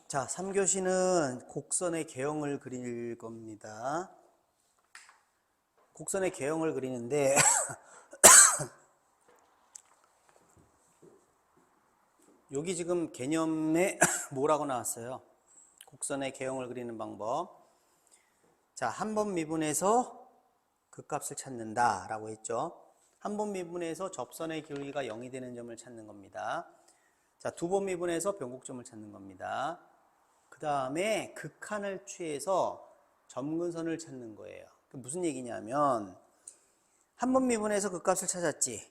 자, 3교시는 곡선의 개형을 그릴 겁니다. 곡선의 개형을 그리는데 여기 지금 개념에 뭐라고 나왔어요? 곡선의 개형을 그리는 방법. 자, 한 번 미분해서 극값을 찾는다 라고 했죠. 한 번 미분해서 접선의 기울기가 0이 되는 점을 찾는 겁니다. 자, 두 번 미분해서 변곡점을 찾는 겁니다. 그 다음에 극한을 취해서 점근선을 찾는 거예요. 무슨 얘기냐면 한 번 미분해서 극값을 찾았지,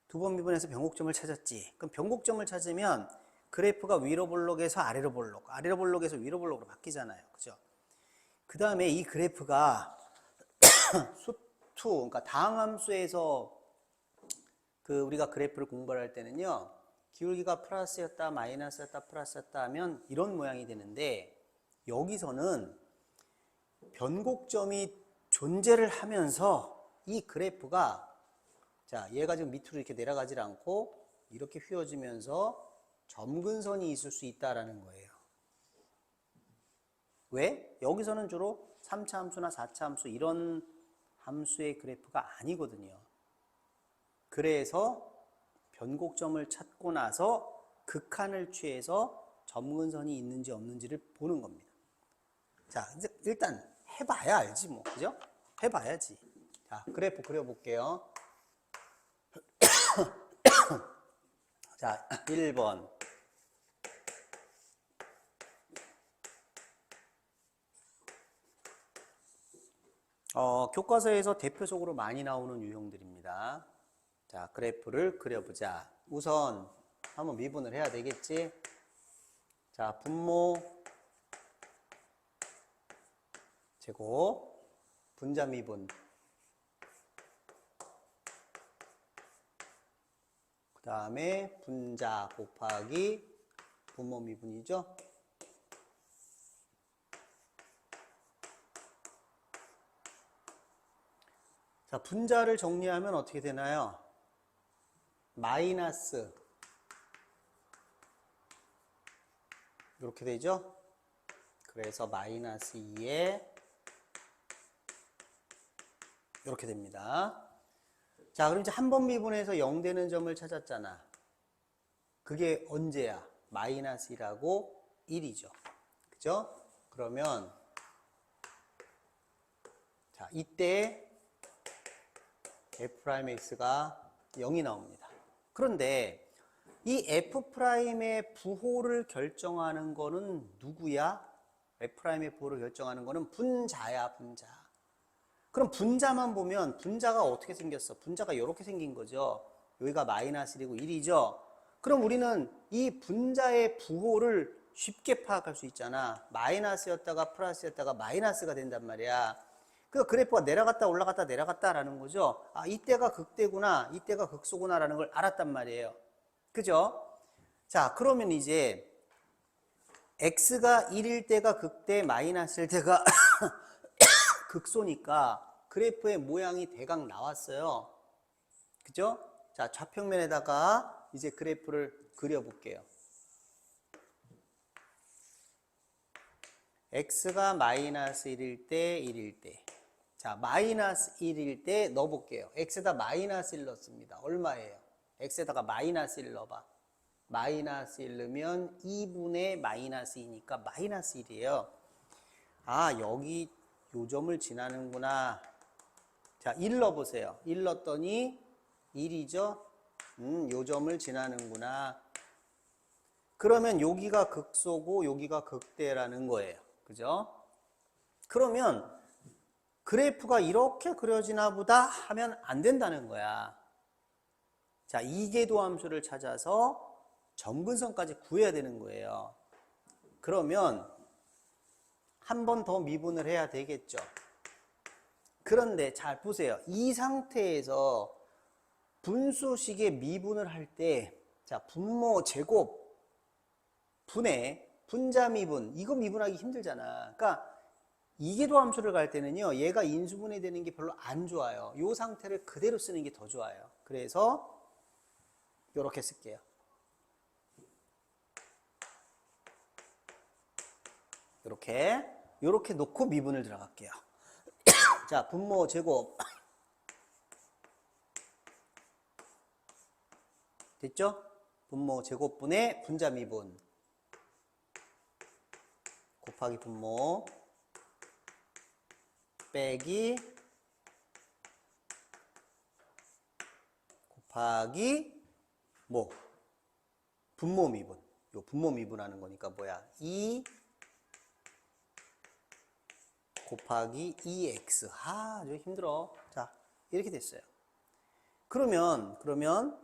두 번 미분해서 변곡점을 찾았지. 그럼 변곡점을 찾으면 그래프가 위로 볼록에서 아래로 볼록, 아래로 볼록에서 위로 볼록으로 바뀌잖아요. 그죠? 그 다음에 이 그래프가 수투, 그러니까 다항함수에서 우리가 그래프를 공부할 때는요, 기울기가 플러스였다, 마이너스였다, 플러스였다 하면 이런 모양이 되는데, 여기서는 변곡점이 존재를 하면서 이 그래프가, 자, 얘가 지금 밑으로 이렇게 내려가질 않고 이렇게 휘어지면서 점근선이 있을 수 있다라는 거예요. 왜? 여기서는 주로 3차 함수나 4차 함수 이런 함수의 그래프가 아니거든요. 그래서 변곡점을 찾고 나서 극한을 취해서 점근선이 있는지 없는지를 보는 겁니다. 자, 이제 일단 해봐야 알지 뭐, 그죠? 해봐야지. 자, 그래프 그려볼게요. 자, 1번. 교과서에서 대표적으로 많이 나오는 유형들입니다. 자, 그래프를 그려보자. 우선 한번 미분을 해야 되겠지? 자, 분모 제곱 분자 미분, 그 다음에 분자 곱하기 분모 미분이죠. 자, 분자를 정리하면 어떻게 되나요? 마이너스 이렇게 되죠. 그래서 마이너스 2에 이렇게 됩니다. 자, 그럼 이제 한 번 미분해서 0 되는 점을 찾았잖아. 그게 언제야? 마이너스 1하고 1이죠. 그죠? 그러면 자, 이때 F'X가 0이 나옵니다. 그런데 이 F'의 부호를 결정하는 거는 누구야? F'의 부호를 결정하는 거는 분자야, 분자. 그럼 분자만 보면 분자가 어떻게 생겼어? 분자가 이렇게 생긴 거죠. 여기가 마이너스 1이고 1이죠. 그럼 우리는 이 분자의 부호를 쉽게 파악할 수 있잖아. 마이너스였다가 플러스였다가 마이너스가 된단 말이야. 그 그래프가 내려갔다 올라갔다 내려갔다라는 거죠. 아, 이때가 극대구나, 이때가 극소구나라는 걸 알았단 말이에요. 그죠? 자, 그러면 이제 x가 1일 때가 극대, 마이너스일 때가 극소니까 그래프의 모양이 대강 나왔어요. 그죠? 자, 좌평면에다가 이제 그래프를 그려볼게요. x가 마이너스 1일 때, 1일 때. 자, 마이너스 1일 때 넣어볼게요. x에다 마이너스 1 넣습니다. 얼마예요? x에다가 마이너스 1 넣어봐. 마이너스 1 넣으면 2분의 마이너스 2니까 마이너스 1이에요. 아, 여기 요 점을 지나는구나. 자, 1 넣어보세요. 1 넣었더니 1이죠? 요 점을 지나는구나. 그러면 여기가 극소고 여기가 극대라는 거예요. 그죠? 그러면 그래프가 이렇게 그려지나 보다 하면 안 된다는 거야. 자, 이계도 함수를 찾아서 점근선까지 구해야 되는 거예요. 그러면 한 번 더 미분을 해야 되겠죠. 그런데 잘 보세요. 이 상태에서 분수식의 미분을 할 때, 자, 분모 제곱 분의 분자 미분, 이거 미분하기 힘들잖아. 그러니까 이계도 함수를 갈 때는요, 얘가 인수분해 되는 게 별로 안 좋아요. 이 상태를 그대로 쓰는 게 더 좋아요. 그래서 이렇게 쓸게요. 이렇게 놓고 미분을 들어갈게요. 자, 분모 제곱. 됐죠? 분모 제곱분의 분자 미분. 곱하기 분모 빼기 곱하기 뭐? 분모 미분. 요 분모 미분하는 거니까 뭐야? 2 곱하기 2x. 좀 힘들어. 자, 이렇게 됐어요. 그러면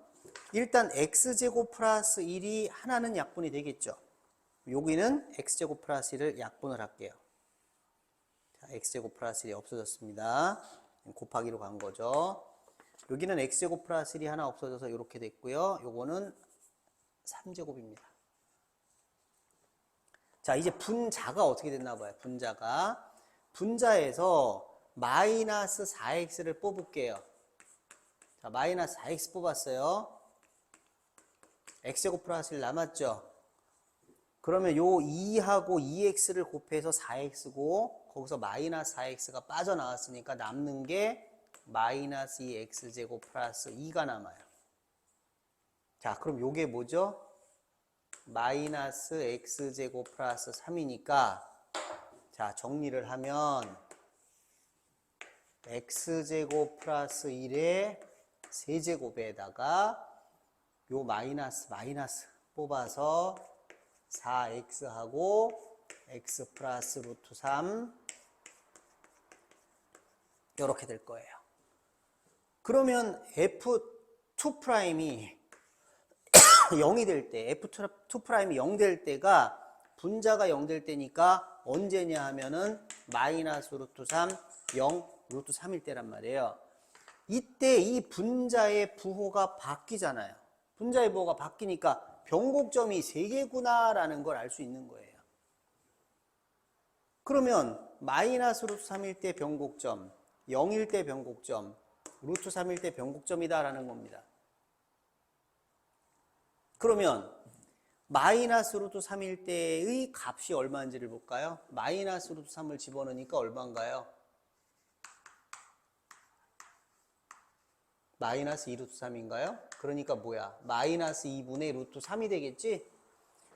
일단 x제곱 플러스 1이 하나는 약분이 되겠죠. 여기는 x제곱 플러스 1을 약분을 할게요. 자, x제곱 플러스 1이 없어졌습니다. 곱하기로 간 거죠. 여기는 x제곱 플러스 1이 하나 없어져서 이렇게 됐고요. 요거는 3제곱입니다. 자, 이제 분자가 어떻게 됐나 봐요. 분자에서 마이너스 4x를 뽑을게요. 자, 마이너스 4x 뽑았어요. x제곱 플러스 1 남았죠. 그러면 요 2하고 2x를 곱해서 4x고 거기서 마이너스 4x가 빠져나왔으니까 남는 게 마이너스 2x제곱 플러스 2가 남아요. 자, 그럼 요게 뭐죠? 마이너스 x제곱 플러스 3이니까 자, 정리를 하면 x제곱 플러스 1의 세제곱에다가 요 마이너스 뽑아서 4x하고 x 플러스 루트 3 이렇게 될 거예요. 그러면 f2'이 0이 될 때, f2'이 0 될 때가 분자가 0 될 때니까 언제냐 하면은 마이너스 루트 3, 0, 루트 3일 때란 말이에요. 이때 이 분자의 부호가 바뀌잖아요. 분자의 부호가 바뀌니까 변곡점이 3개구나 라는 걸 알 수 있는 거예요. 그러면 마이너스 루트 3일 때 변곡점, 0일 때 변곡점, 루트 3일 때 변곡점이다 라는 겁니다. 그러면 마이너스 루트 3일 때의 값이 얼마인지를 볼까요? 마이너스 루트 3을 집어넣으니까 얼마인가요? 마이너스 2루트 3인가요? 그러니까 뭐야? 마이너스 2분의 루트 3이 되겠지?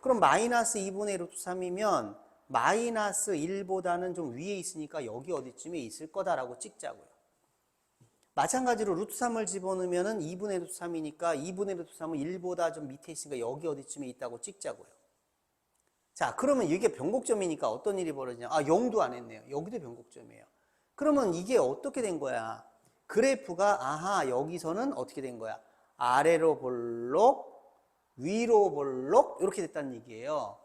그럼 마이너스 2분의 루트 3이면 마이너스 1보다는 좀 위에 있으니까 여기 어디쯤에 있을 거다라고 찍자고요. 마찬가지로 루트 3을 집어넣으면 2분의 루트 3이니까 2분의 루트 3은 1보다 좀 밑에 있으니까 여기 어디쯤에 있다고 찍자고요. 자, 그러면 이게 변곡점이니까 어떤 일이 벌어지냐? 0도 안 했네요. 여기도 변곡점이에요. 그러면 이게 어떻게 된 거야? 그래프가 여기서는 어떻게 된 거야? 아래로 볼록, 위로 볼록 이렇게 됐다는 얘기예요.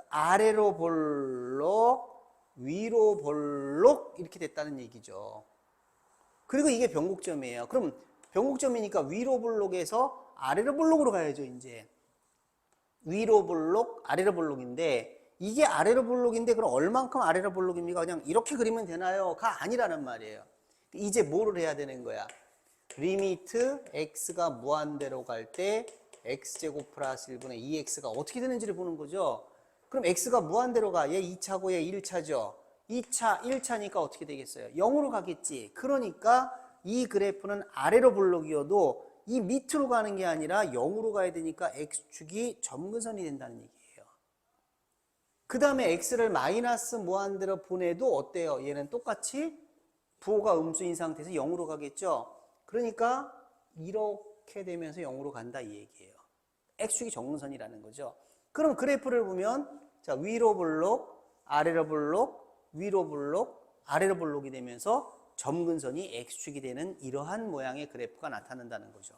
아래로 볼록, 위로 볼록 이렇게 됐다는 얘기죠. 그리고 이게 변곡점이에요. 그럼 변곡점이니까 위로 볼록에서 아래로 볼록으로 가야죠, 이제. 위로 볼록, 아래로 볼록인데 이게 아래로 볼록인데 그럼 얼만큼 아래로 볼록입니까? 그냥 이렇게 그리면 되나요?가 아니라는 말이에요. 이제 뭐를 해야 되는 거야? 리미트 x가 무한대로 갈 때 x제곱 플러스 1분의 2x가 어떻게 되는지를 보는 거죠. 그럼 x가 무한대로 가. 얘 2차고 얘 1차죠. 2차, 1차니까 어떻게 되겠어요? 0으로 가겠지. 그러니까 이 그래프는 아래로 볼록이어도 이 밑으로 가는 게 아니라 0으로 가야 되니까 x축이 점근선이 된다는 얘기예요. 그 다음에 x를 마이너스 무한대로 보내도 어때요? 얘는 똑같이 부호가 음수인 상태에서 0으로 가겠죠. 그러니까 이렇게 되면서 0으로 간다 이 얘기예요. x축이 정근선이라는 거죠. 그럼 그래프를 보면 자, 위로 볼록, 아래로 볼록, 위로 볼록, 아래로 볼록이 되면서 점근선이 x축이 되는 이러한 모양의 그래프가 나타난다는 거죠.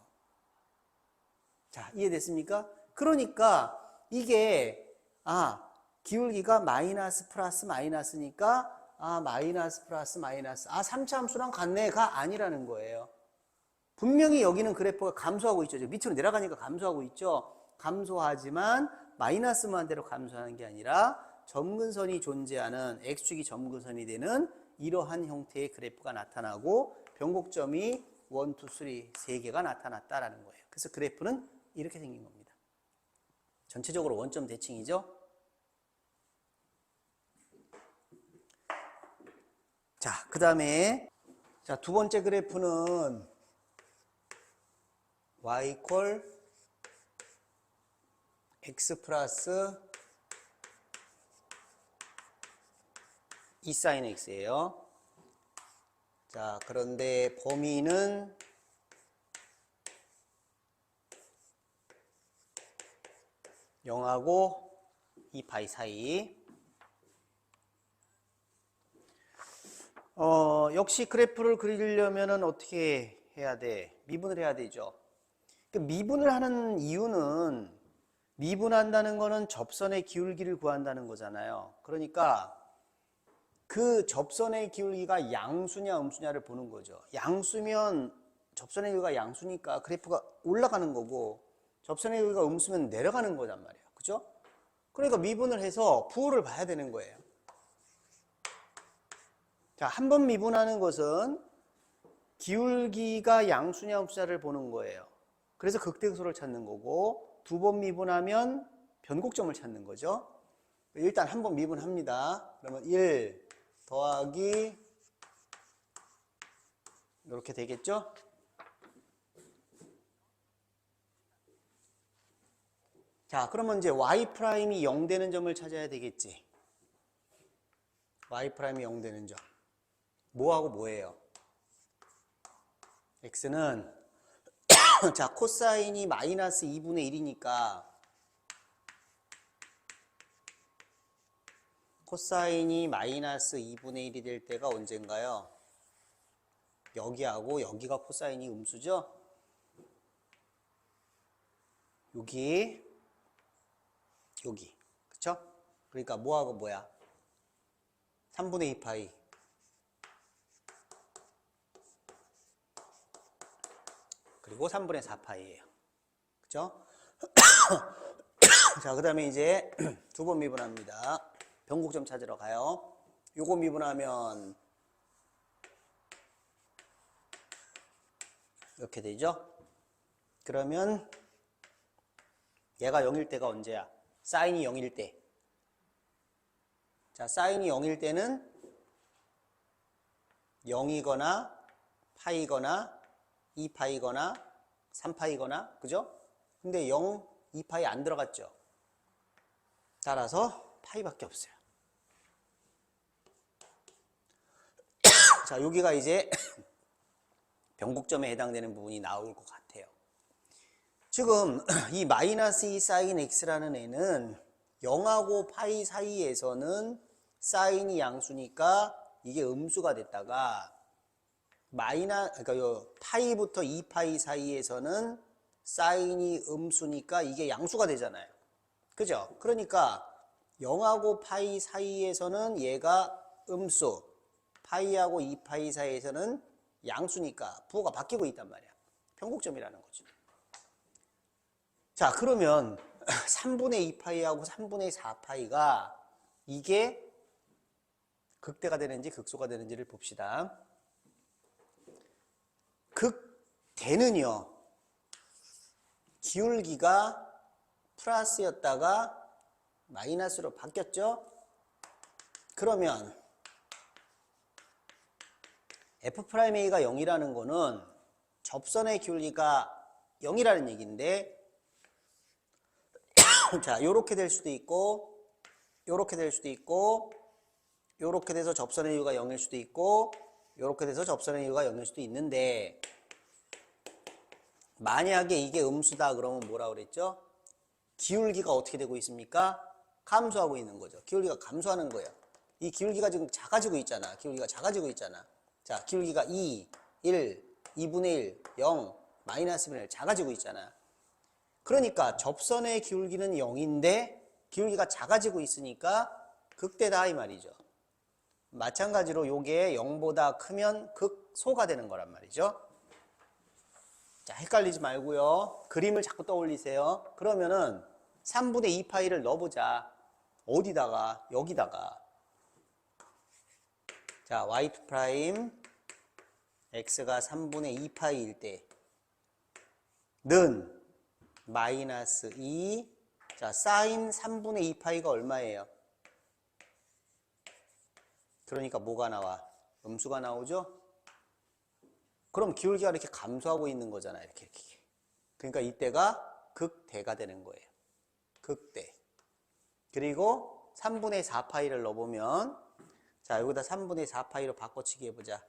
자, 이해됐습니까? 그러니까 이게 기울기가 마이너스 플러스 마이너스니까 마이너스 플러스 마이너스 3차 함수랑 같네가 아니라는 거예요. 분명히 여기는 그래프가 감소하고 있죠. 밑으로 내려가니까 감소하고 있죠. 감소하지만 마이너스 무한대로 감소하는 게 아니라 점근선이 존재하는 x축이 점근선이 되는 이러한 형태의 그래프가 나타나고 변곡점이 1, 2, 3, 3개가 나타났다라는 거예요. 그래서 그래프는 이렇게 생긴 겁니다. 전체적으로 원점 대칭이죠. 자, 그 다음에 자, 두 번째 그래프는 y 이퀄 x 플러스 2 사인 x예요. 자, 그런데 범위는 (0하고) 2파이 사이. 역시 그래프를 그리려면 어떻게 해야 돼? 미분을 해야 되죠. 미분을 하는 이유는, 미분한다는 거는 접선의 기울기를 구한다는 거잖아요. 그러니까 그 접선의 기울기가 양수냐 음수냐를 보는 거죠. 양수면 접선의 기울기가 양수니까 그래프가 올라가는 거고, 접선의 기울기가 음수면 내려가는 거란 말이에요. 그죠? 그러니까 미분을 해서 부호를 봐야 되는 거예요. 자, 한 번 미분하는 것은 기울기가 양수냐 음수냐를 보는 거예요. 그래서 극대극소를 찾는 거고, 두 번 미분하면 변곡점을 찾는 거죠. 일단 한 번 미분합니다. 그러면 1 더하기 이렇게 되겠죠? 자, 그러면 이제 y''이 0 되는 점을 찾아야 되겠지. y''이 0 되는 점. 뭐하고 뭐예요? x는 자, 코사인이 마이너스 2분의 1이니까 코사인이 마이너스 2분의 1이 될 때가 언젠가요? 여기하고 여기가 코사인이 음수죠? 여기 그쵸? 그러니까 뭐하고 뭐야? 3분의 2파이 그리고 3분의 4파이예요. 그쵸? 자, 그 다음에 이제 두 번 미분합니다. 변곡점 찾으러 가요. 요거 미분하면 이렇게 되죠? 그러면 얘가 0일 때가 언제야? 사인이 0일 때. 자, 사인이 0일 때는 0이거나 파이거나 2파이거나 3파이거나, 그죠? 근데 0, 2파이 안 들어갔죠? 따라서 파이밖에 없어요. 자, 여기가 이제 변곡점에 해당되는 부분이 나올 것 같아요. 지금 이 마이너스 2 사인 x라는 애는 0하고 파이 사이에서는 사인이 양수니까 이게 음수가 됐다가 그러니까 요 파이부터 2파이 사이에서는 사인이 음수니까 이게 양수가 되잖아요. 그죠? 그러니까 0하고 파이 사이에서는 얘가 음수, 파이하고 2파이 사이에서는 양수니까 부호가 바뀌고 있단 말이야. 변곡점이라는 거죠. 자, 그러면 3분의 2파이하고 3분의 4파이가 이게 극대가 되는지 극소가 되는지를 봅시다. 극대는요, 기울기가 플러스였다가 마이너스로 바뀌었죠? 그러면 f'A가 0이라는 거는 접선의 기울기가 0이라는 얘기인데, 자, 요렇게 될 수도 있고, 요렇게 될 수도 있고, 요렇게 돼서 접선의 이유가 0일 수도 있고, 요렇게 돼서 접선의 이유가 0일 수도 있는데, 만약에 이게 음수다 그러면 뭐라 그랬죠? 기울기가 어떻게 되고 있습니까? 감소하고 있는 거죠. 기울기가 감소하는 거예요. 이 기울기가 지금 작아지고 있잖아. 기울기가 작아지고 있잖아. 자, 기울기가 2, 1, 2분의 1, 0, 마이너스 1 작아지고 있잖아. 그러니까 접선의 기울기는 0인데 기울기가 작아지고 있으니까 극대다 이 말이죠. 마찬가지로 요게 0보다 크면 극소가 되는 거란 말이죠. 자, 헷갈리지 말고요. 그림을 자꾸 떠올리세요. 그러면은 3분의 2파이를 넣어보자. 어디다가? 여기다가. 자, y' x가 3분의 2파이일 때는 마이너스 2. 자, 사인 3분의 2파이가 얼마예요? 그러니까 뭐가 나와? 음수가 나오죠? 그럼 기울기가 이렇게 감소하고 있는 거잖아요. 이렇게. 그러니까 이때가 극대가 되는 거예요. 극대. 그리고 3분의 4파이를 넣어보면, 자, 여기다 3분의 4파이로 바꿔치기 해보자.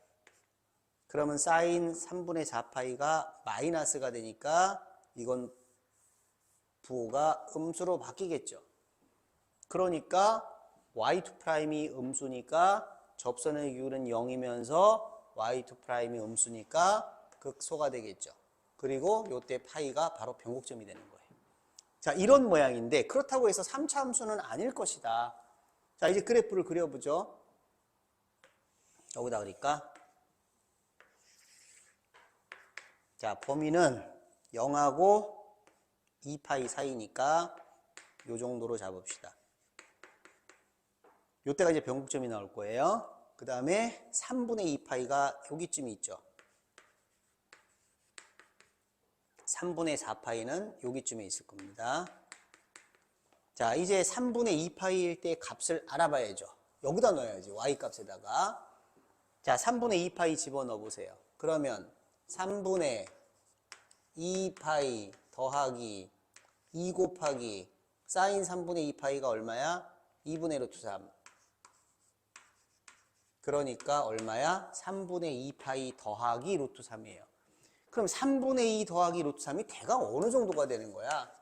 그러면 사인 3분의 4파이가 마이너스가 되니까 이건 부호가 음수로 바뀌겠죠. 그러니까 y2'이 음수니까 접선의 기울은 0이면서 y2'이 음수니까 극소가 되겠죠. 그리고 요때 파이가 바로 변곡점이 되는 거예요. 자, 이런 모양인데 그렇다고 해서 3차 함수는 아닐 것이다. 자, 이제 그래프를 그려보죠. 여기다 그릴까? 자, 범위는 0하고 2파이 사이니까 요 정도로 잡읍시다. 요때가 이제 변곡점이 나올 거예요. 그 다음에 3분의 2파이가 여기쯤이 있죠. 3분의 4파이는 여기쯤에 있을 겁니다. 자, 이제 3분의 2파이일 때 값을 알아봐야죠. 여기다 넣어야지. y 값에다가. 자, 3분의 2파이 집어넣어 보세요. 그러면 3분의 2파이 더하기 2 곱하기 사인 3분의 2파이가 얼마야? 2분의 루트 3. 그러니까 얼마야? 3분의 2파이 더하기 루트 3이에요. 그럼 3분의 2 더하기 루트 3이 대강 어느 정도가 되는 거야?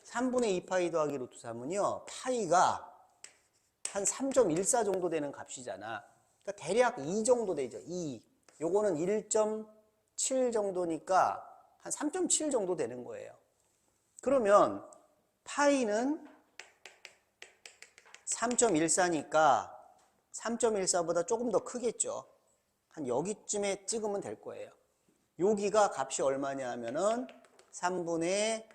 3분의 2파이 더하기 루트 3은요, 파이가 한 3.14 정도 되는 값이잖아. 그러니까 대략 2 정도 되죠. 2. 요거는 1.7 정도니까 한 3.7 정도 되는 거예요. 그러면 파이는 3.14니까 3.14보다 조금 더 크겠죠. 한 여기쯤에 찍으면 될 거예요. 여기가 값이 얼마냐 하면은 3분의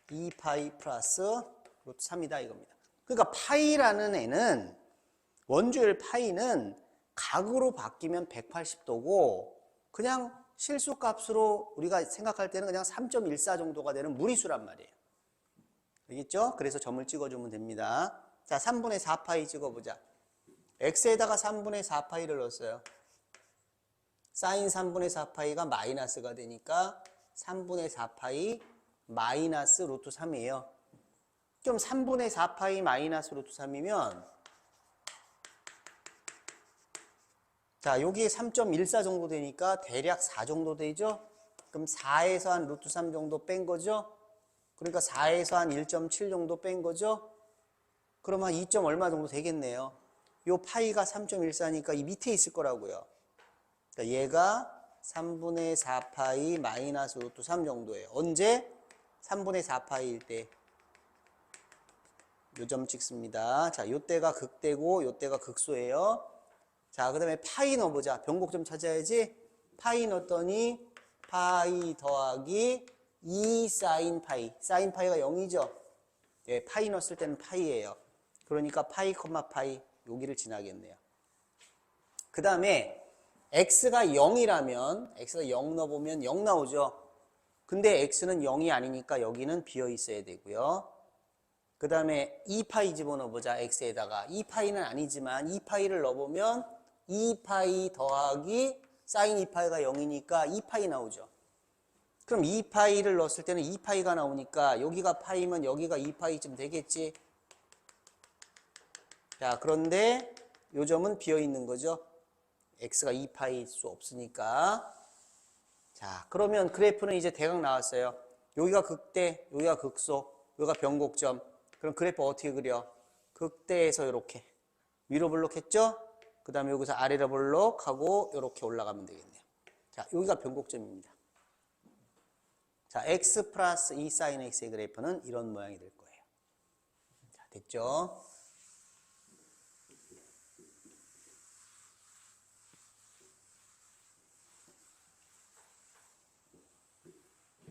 2파이 플러스 루트 3이다 이겁니다. 그러니까 파이라는 애는, 원주율 파이는 각으로 바뀌면 180도고 그냥 실수값으로 우리가 생각할 때는 그냥 3.14 정도가 되는 무리수란 말이에요. 알겠죠? 그래서 점을 찍어주면 됩니다. 자, 3분의 4파이 찍어보자. x에다가 3분의 4파이를 넣었어요. 사인 3분의 4파이가 마이너스가 되니까 3분의 4파이 마이너스 루트 3이에요. 그럼 3분의 4파이 마이너스 루트 3이면, 자, 여기에 3.14 정도 되니까 대략 4 정도 되죠? 그럼 4에서 한 루트 3 정도 뺀 거죠? 그러니까 4에서 한 1.7 정도 뺀 거죠? 그러면 2. 얼마 정도 되겠네요. 요 파이가 3.14니까 이 밑에 있을 거라고요. 그러니까 얘가 3분의 4파이 마이너스 루트 3 정도예요. 언제? 3분의 4파이일 때. 요 점 찍습니다. 자, 요때가 극대고 요때가 극소예요. 자, 그 다음에 파이 넣어보자. 변곡점 찾아야지. 파이 넣었더니 파이 더하기 2 사인 파이. 사인 파이가 0이죠? 예, 파이 넣었을 때는 파이예요. 그러니까 파이, 파이 여기를 지나겠네요. 그 다음에 x가 0이라면 x가 0 넣어보면 0 나오죠. 근데 x는 0이 아니니까 여기는 비어 있어야 되고요. 그 다음에 2파이 집어넣어보자. x에다가 2파이는 아니지만 2파이를 넣어보면 2파이 더하기 사인 2파이가 0이니까 2파이 나오죠. 그럼 2파이를 넣었을 때는 2파이가 나오니까 여기가 파이면 여기가 2파이쯤 되겠지. 자, 그런데 요 점은 비어 있는 거죠. x가 2파이일 수 없으니까. 자, 그러면 그래프는 이제 대강 나왔어요. 여기가 극대, 여기가 극소, 여기가 변곡점. 그럼 그래프 어떻게 그려? 극대에서 이렇게 위로 볼록했죠? 그 다음에 여기서 아래로 볼록하고 이렇게 올라가면 되겠네요. 자, 여기가 변곡점입니다. 자, x 플러스 2 사인 x의 그래프는 이런 모양이 될 거예요. 자, 됐죠?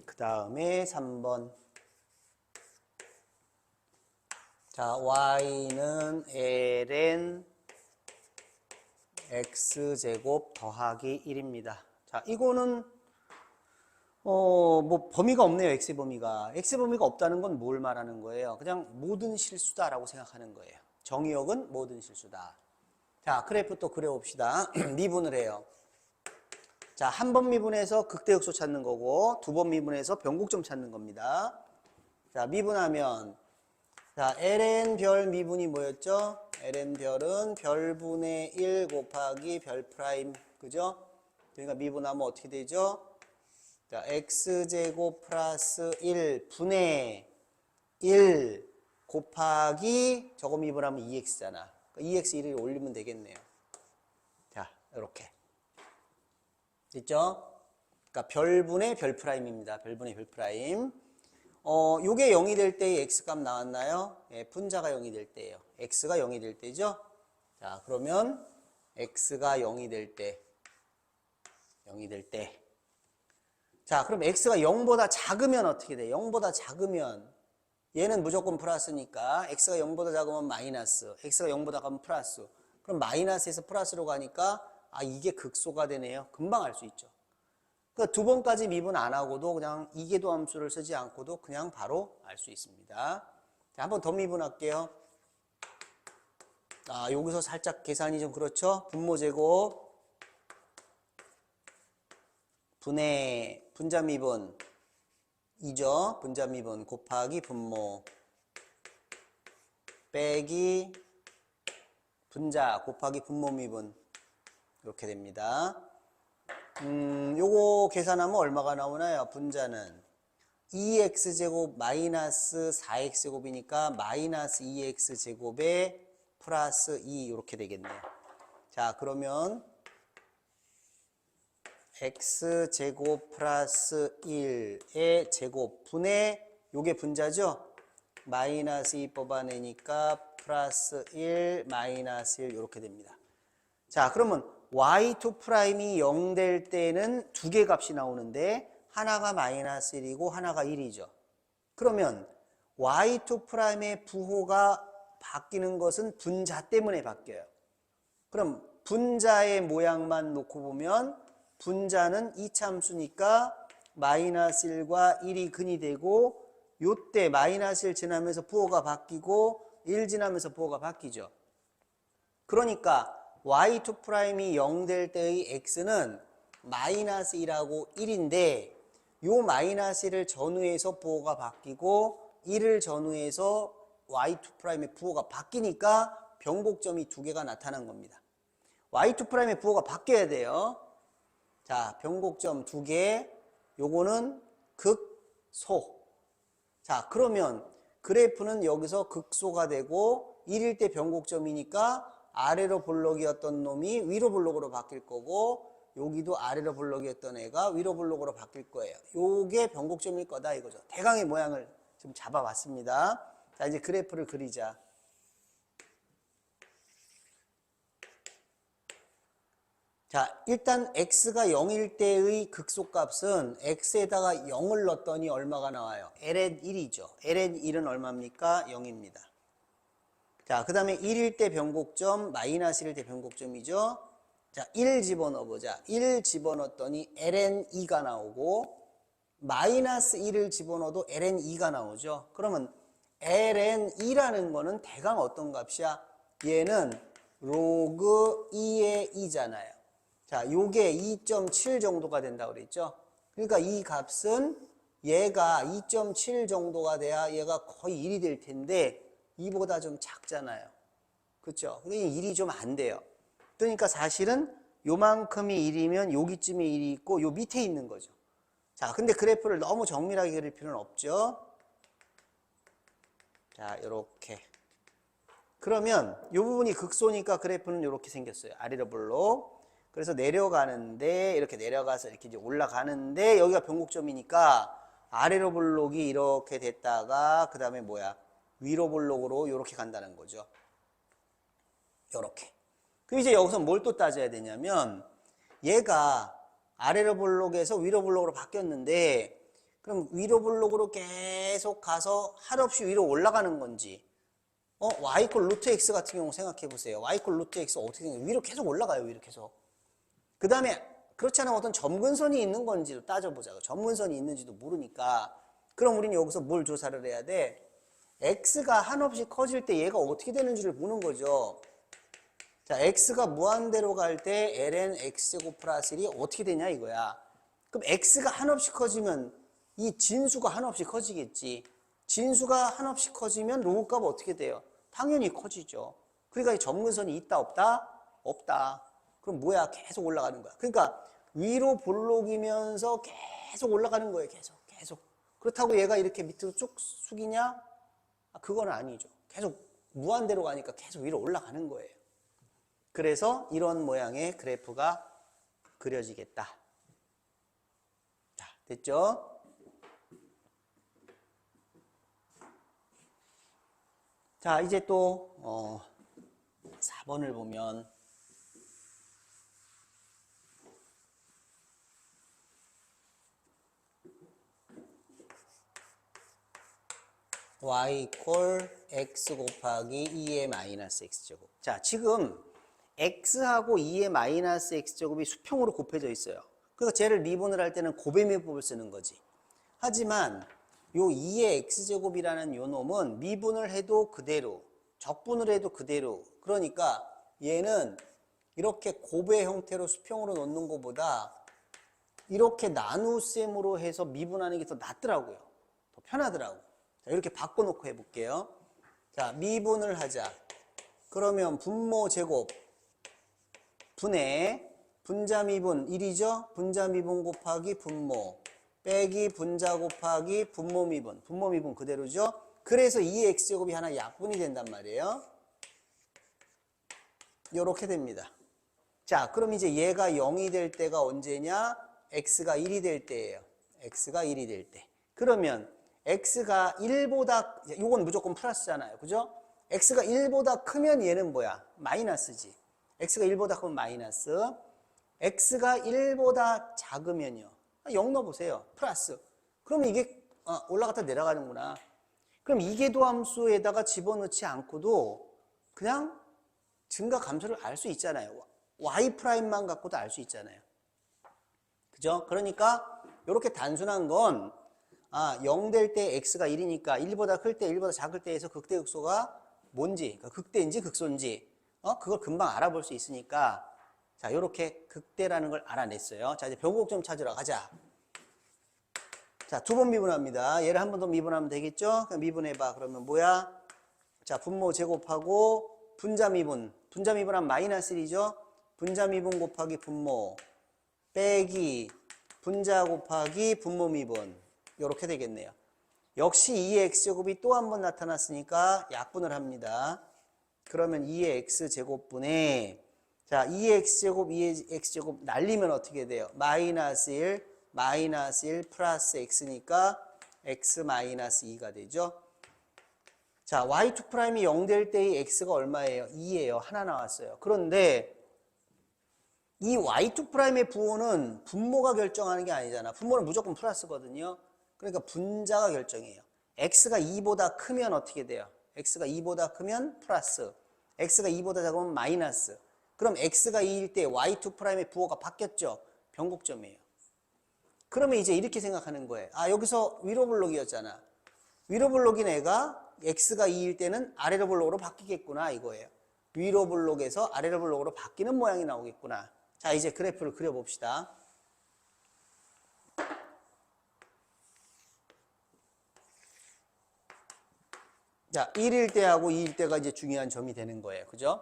그 다음에 3번. 자, y는 ln x제곱 더하기 1입니다. 자, 이거는 뭐 범위가 없네요. x 범위가. x 범위가 없다는 건 뭘 말하는 거예요? 그냥 모든 실수다라고 생각하는 거예요. 정의역은 모든 실수다. 자, 그래프 또 그려봅시다. 미분을 해요. 자, 한 번 미분해서 극대역수 찾는 거고, 두 번 미분해서 변곡점 찾는 겁니다. 자, 미분하면, 자, ln 별 미분이 뭐였죠? ln 별은 별분의 1 곱하기 별 프라임, 그죠? 그러니까 미분하면 어떻게 되죠? 자, x제곱 플러스 1 분의 1 곱하기 저거 미분하면 2x잖아. 2x 1을 올리면 되겠네요. 자, 이렇게. 됐죠? 그러니까 별분의 별 프라임입니다. 별분의 별 프라임. 요게 0이 될 때의 x값 나왔나요? 예, 분자가 0이 될 때예요. x가 0이 될 때죠? 자, 그러면 x가 0이 될 때, 0이 될 때. 자, 그럼 x가 0보다 작으면 어떻게 돼? 0보다 작으면 얘는 무조건 플러스니까 x가 0보다 작으면 마이너스, x가 0보다 작으면 플러스. 그럼 마이너스에서 플러스로 가니까 아, 이게 극소가 되네요. 금방 알 수 있죠. 그러니까 두 번까지 미분 안 하고도 그냥 이계도 함수를 쓰지 않고도 그냥 바로 알 수 있습니다. 자, 한 번 더 미분할게요. 아, 여기서 살짝 계산이 좀 그렇죠? 분모제곱 분의 분자 미분 2죠. 분자 미분 곱하기 분모 빼기 분자 곱하기 분모 미분 이렇게 됩니다. 요거 계산하면 얼마가 나오나요? 분자는 2x제곱 마이너스 4x제곱이니까 마이너스 2x제곱에 플러스 2 이렇게 되겠네요. 자, 그러면 x제곱 플러스 1의 제곱 분의 요게 분자죠? 마이너스 2 뽑아내니까 플러스 1 마이너스 1 이렇게 됩니다. 자, 그러면 y2'이 0 될 때는 두 개 값이 나오는데 하나가 마이너스 1이고 하나가 1이죠. 그러면 y2'의 부호가 바뀌는 것은 분자 때문에 바뀌어요. 그럼 분자의 모양만 놓고 보면 분자는 이차함수니까 마이너스 1과 1이 근이 되고 요때 마이너스 1 지나면서 부호가 바뀌고 1 지나면서 부호가 바뀌죠. 그러니까 y2'이 0 될 때의 x는 마이너스 1하고 1인데 요 마이너스 1을 전후해서 부호가 바뀌고 1을 전후해서 y2'의 부호가 바뀌니까 변곡점이 두 개가 나타난 겁니다. y2'의 부호가 바뀌어야 돼요. 자, 변곡점 두 개, 요거는 극소. 자, 그러면 그래프는 여기서 극소가 되고 1일 때 변곡점이니까 아래로 볼록이었던 놈이 위로 볼록으로 바뀔 거고 여기도 아래로 볼록이었던 애가 위로 볼록으로 바뀔 거예요. 요게 변곡점일 거다 이거죠. 대강의 모양을 좀 잡아봤습니다. 자, 이제 그래프를 그리자. 자, 일단 x가 0일 때의 극소값은 x에다가 0을 넣었더니 얼마가 나와요? ln 1이죠. ln 1은 얼마입니까? 0입니다. 자, 그 다음에 1일 때 변곡점, 마이너스 1일 때 변곡점이죠. 자, 1 집어넣어보자. 1 집어넣었더니 ln 2가 나오고 마이너스 1을 집어넣어도 ln 2가 나오죠. 그러면 ln 2라는 거는 대강 어떤 값이야? 얘는 로그 2의 2잖아요. 자, 요게 2.7 정도가 된다고 그랬죠. 그러니까 이 값은 얘가 2.7 정도가 돼야 얘가 거의 1이 될 텐데 2보다 좀 작잖아요. 그렇죠? 근데 1이 좀 안 돼요. 그러니까 사실은 요만큼이 1이면 여기쯤에 1이 있고 요 밑에 있는 거죠. 자, 근데 그래프를 너무 정밀하게 그릴 필요는 없죠. 자, 요렇게. 그러면 요 부분이 극소니까 그래프는 요렇게 생겼어요. 아래로 볼록. 그래서 내려가는데 이렇게 내려가서 이렇게 이제 올라가는데 여기가 변곡점이니까 아래로 볼록이 이렇게 됐다가 그 다음에 뭐야? 위로 볼록으로 이렇게 간다는 거죠. 요렇게. 그럼 이제 여기서 뭘 또 따져야 되냐면 얘가 아래로 볼록에서 위로 볼록으로 바뀌었는데 그럼 위로 볼록으로 계속 가서 한없이 위로 올라가는 건지 y 꼴 루트 x 같은 경우 생각해 보세요. y 꼴 루트 x 어떻게 생각해요? 위로 계속 올라가요. 위로 계속. 그 다음에 그렇지 않으면 어떤 점근선이 있는 건지도 따져보자고. 점근선이 있는지도 모르니까 그럼 우리는 여기서 뭘 조사를 해야 돼? x가 한없이 커질 때 얘가 어떻게 되는지를 보는 거죠. 자, x가 무한대로 갈 때 ln x제곱 플러스 1이 어떻게 되냐 이거야. 그럼 x가 한없이 커지면 이 진수가 한없이 커지겠지. 진수가 한없이 커지면 로그 값 어떻게 돼요? 당연히 커지죠. 그러니까 이 점근선이 있다 없다? 없다. 그럼 뭐야? 계속 올라가는 거야. 그러니까 위로 볼록이면서 계속 올라가는 거예요. 계속. 그렇다고 얘가 이렇게 밑으로 쭉 숙이냐? 그건 아니죠. 계속 무한대로 가니까 계속 위로 올라가는 거예요. 그래서 이런 모양의 그래프가 그려지겠다. 자, 됐죠? 자, 이제 또 4번을 보면 y 콜 x 곱하기 2의 마이너스 x제곱. 자, 지금 x하고 2의 마이너스 x제곱이 수평으로 곱해져 있어요. 그래서 쟤를 미분을 할 때는 곱해미분법을 쓰는 거지. 하지만 요 2의 x제곱이라는 요 놈은 미분을 해도 그대로, 적분을 해도 그대로. 그러니까 얘는 이렇게 곱의 형태로 수평으로 놓는 것보다 이렇게 나눗셈으로 해서 미분하는 게 더 낫더라고요. 더 편하더라고. 자, 이렇게 바꿔놓고 해볼게요. 자, 미분을 하자. 그러면 분모 제곱 분의 분자 미분 1이죠? 분자 미분 곱하기 분모 빼기 분자 곱하기 분모 미분 그대로죠? 그래서 2의 x제곱이 하나 약분이 된단 말이에요. 요렇게 됩니다. 자, 그럼 이제 얘가 0이 될 때가 언제냐? x가 1이 될 때예요. x가 1이 될 때. 그러면 x가 1보다, 요건 무조건 플러스잖아요. 그죠? x가 1보다 크면 얘는 뭐야? 마이너스지. x가 1보다 크면 마이너스. x가 1보다 작으면요. 0 넣어보세요. 플러스. 그러면 이게 올라갔다 내려가는구나. 그럼 이계도함수에다가 집어넣지 않고도 그냥 증가 감소를 알 수 있잖아요. y''만 갖고도 알 수 있잖아요. 그죠? 그러니까 이렇게 단순한 건 0 될 때 x가 1이니까 1보다 클 때 1보다 작을 때에서 극대극소가 뭔지, 그러니까 극대인지 극소인지 그걸 금방 알아볼 수 있으니까 자, 요렇게 극대라는 걸 알아냈어요. 자, 이제 변곡점 찾으러 가자. 자, 2번 미분합니다. 얘를 한 번 더 미분하면 되겠죠? 그럼 미분해봐. 그러면 뭐야? 자, 분모 제곱하고 분자 미분하면 마이너스 1이죠? 분자 미분 곱하기 분모 빼기 분자 곱하기 분모 미분. 요렇게 되겠네요. 역시 2의 x제곱이 또 한 번 나타났으니까 약분을 합니다. 그러면 2의 x제곱분에 자, 2의 x제곱, 2의 x제곱 날리면 어떻게 돼요? 마이너스 1 플러스 x니까 x 마이너스 2가 되죠. 자, y2'이 0 될 때의 x가 얼마예요? 2예요. 하나 나왔어요. 그런데 이 y2'의 부호는 분모가 결정하는 게 아니잖아. 분모는 무조건 플러스거든요. 그러니까 분자가 결정해요. x가 2보다 크면 어떻게 돼요? x가 2보다 크면 플러스, x가 2보다 작으면 마이너스. 그럼 x가 2일 때 y2'의 부호가 바뀌었죠? 변곡점이에요. 그러면 이제 이렇게 생각하는 거예요. 여기서 위로 블록이었잖아. 위로 블록인 애가 x가 2일 때는 아래로 블록으로 바뀌겠구나 이거예요. 위로 블록에서 아래로 블록으로 바뀌는 모양이 나오겠구나. 자, 이제 그래프를 그려봅시다. 자, 1일 때하고 2일 때가 이제 중요한 점이 되는 거예요. 그죠?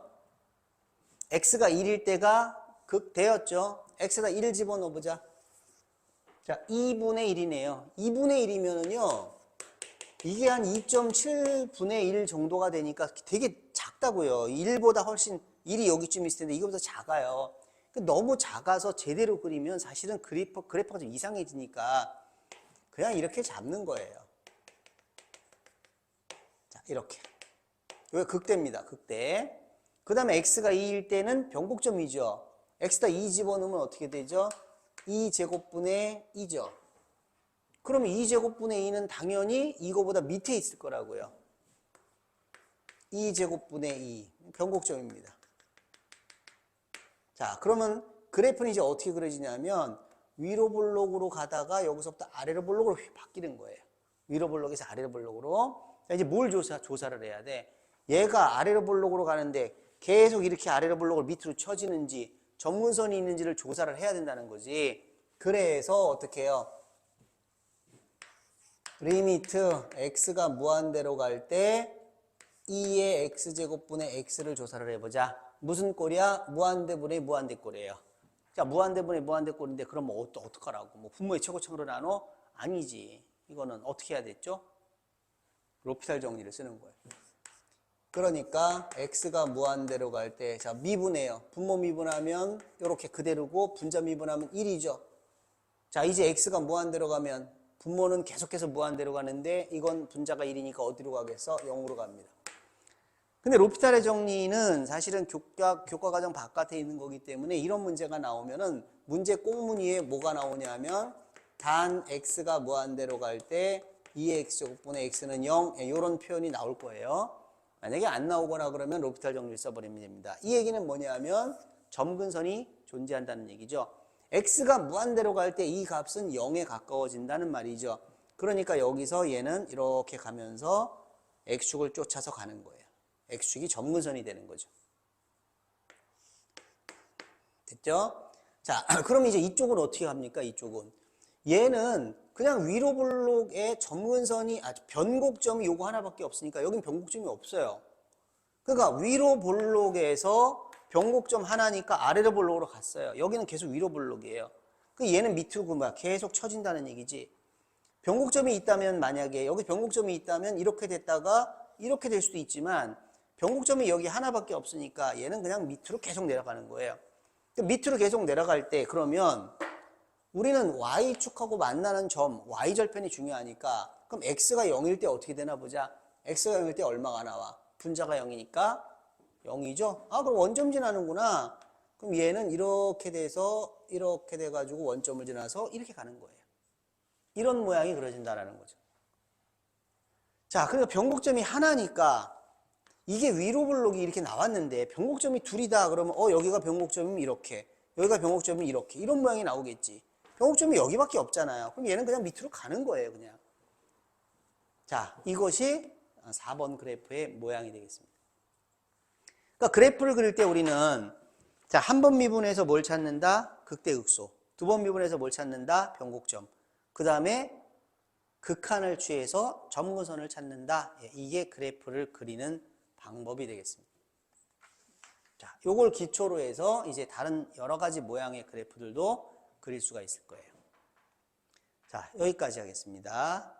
x가 1일 때가 극대였죠. x에다 1을 집어넣어 보자. 자, 2분의 1이네요. 2분의 1이면은요, 이게 한 2.7분의 1 정도가 되니까 되게 작다고요. 1보다 훨씬, 1이 여기쯤 있을 텐데 이거보다 작아요. 너무 작아서 제대로 그리면 사실은 그래프가 좀 이상해지니까 그냥 이렇게 잡는 거예요. 자, 이렇게. 이게 극대입니다. 극대. 그 다음에 x가 2일 때는 변곡점이죠. x에다 2 집어넣으면 어떻게 되죠? 2제곱분의 2죠. 그러면 2제곱분의 2는 당연히 이거보다 밑에 있을 거라고요. 2제곱분의 2. 변곡점입니다. 자, 그러면 그래프는 이제 어떻게 그려지냐면 위로 블록으로 가다가 여기서부터 아래로 블록으로 바뀌는 거예요. 위로 블록에서 아래로 블록으로. 자, 이제 뭘 조사를 해야 돼? 얘가 아래로 블록으로 가는데 계속 이렇게 아래로 블록을 밑으로 쳐지는지 점근선이 있는지를 조사를 해야 된다는 거지. 그래서 어떻게 해요? 리미트 x가 무한대로 갈 때 2의 x제곱분의 x를 조사를 해보자. 무슨 꼴이야? 무한대분의 무한대 꼴이에요. 자, 무한대분의 무한대 꼴인데 그럼 뭐 어떡하라고? 뭐 분모의 최고차로 나눠? 아니지. 이거는 어떻게 해야 됐죠? 로피탈 정리를 쓰는 거예요. 그러니까 x가 무한대로 갈 때, 자, 미분해요. 분모 미분하면 이렇게 그대로고 분자 미분하면 1이죠. 자, 이제 x가 무한대로 가면 분모는 계속해서 무한대로 가는데 이건 분자가 1이니까 어디로 가겠어? 0으로 갑니다. 근데 로피탈의 정리는 사실은 교과과정 바깥에 있는 거기 때문에 이런 문제가 나오면은 문제 꽁무니에 뭐가 나오냐면 단 x가 무한대로 갈 때 2의 x제곱분의 x는 0 이런 표현이 나올 거예요. 만약에 안 나오거나 그러면 로피탈 정리를 써버리면 됩니다. 이 얘기는 뭐냐면 점근선이 존재한다는 얘기죠. x가 무한대로 갈 때 이 값은 0에 가까워진다는 말이죠. 그러니까 여기서 얘는 이렇게 가면서 x축을 쫓아서 가는 거예요. x축이 점근선이 되는 거죠. 됐죠? 자, 그럼 이제 이쪽은 어떻게 합니까? 이쪽은 얘는 그냥 위로 블록의 점근선이 변곡점이 요거 하나밖에 없으니까 여긴 변곡점이 없어요. 그러니까 위로 블록에서 변곡점 하나니까 아래로 블록으로 갔어요. 여기는 계속 위로 블록이에요. 그 얘는 밑으로 계속 쳐진다는 얘기지. 변곡점이 있다면 만약에 여기 변곡점이 있다면 이렇게 됐다가 이렇게 될 수도 있지만 변곡점이 여기 하나밖에 없으니까 얘는 그냥 밑으로 계속 내려가는 거예요. 밑으로 계속 내려갈 때 그러면 우리는 y축하고 만나는 점, y절편이 중요하니까 그럼 x가 0일 때 어떻게 되나 보자. x가 0일 때 얼마가 나와? 분자가 0이니까 0이죠? 아, 그럼 원점 지나는구나. 그럼 얘는 이렇게 돼서 이렇게 돼가지고 원점을 지나서 이렇게 가는 거예요. 이런 모양이 그려진다는 거죠. 자, 그러니까 변곡점이 하나니까 이게 위로 블록이 이렇게 나왔는데 변곡점이 둘이다 그러면 여기가 변곡점이면 이렇게 여기가 변곡점이면 이렇게 이런 모양이 나오겠지. 변곡점이 여기밖에 없잖아요. 그럼 얘는 그냥 밑으로 가는 거예요. 그냥. 자, 이것이 4번 그래프의 모양이 되겠습니다. 그러니까 그래프를 그릴 때 우리는 자, 한 번 미분해서 뭘 찾는다? 극대극소. 두 번 미분해서 뭘 찾는다? 변곡점. 그 다음에 극한을 취해서 점근선을 찾는다. 이게 그래프를 그리는 방법이 되겠습니다. 자, 요걸 기초로 해서 이제 다른 여러 가지 모양의 그래프들도 그릴 수가 있을 거예요. 자, 여기까지 하겠습니다.